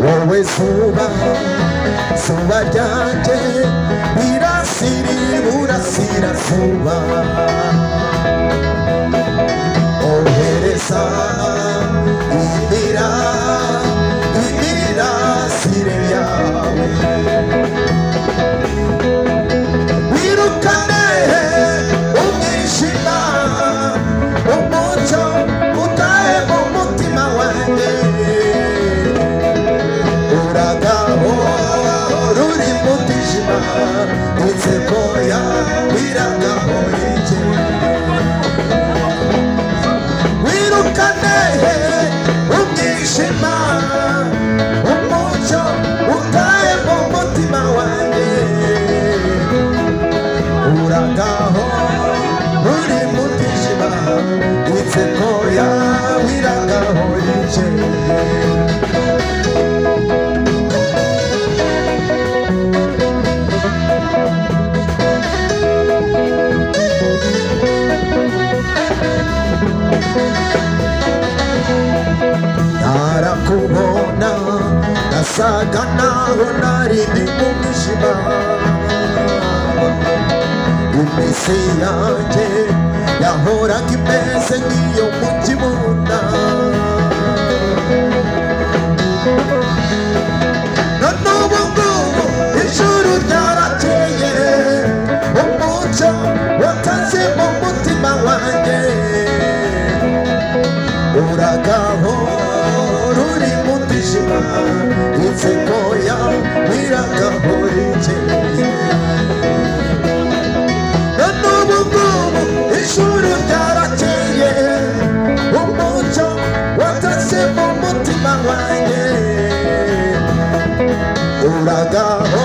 wowe zuba zuba ryanjye wirasira iburasirazuba ohereza imirasire yawe wirukane umwijima umucyo utahe mu mutima wanjye uragabo ruri mu mwijima inseko yawe iragahoye wirukane umwijima umucyo utahe mu mutima wanjye uragaho uri mu mwijima inseko yawe iragahoye narakubona nasaga naho nari ndi mu mwijima iminsi yanjye yahoraga imeze nk'iyo mu kibunda none ubu ngubu ijuru ryarakeye umucyo wataze mu mutima wanjye uragaho ruri mu mwijima inseko yawe iragahoye none ubu ngubu ijuru ryarakeye umucyo wataze mu mutima wanjye uragaho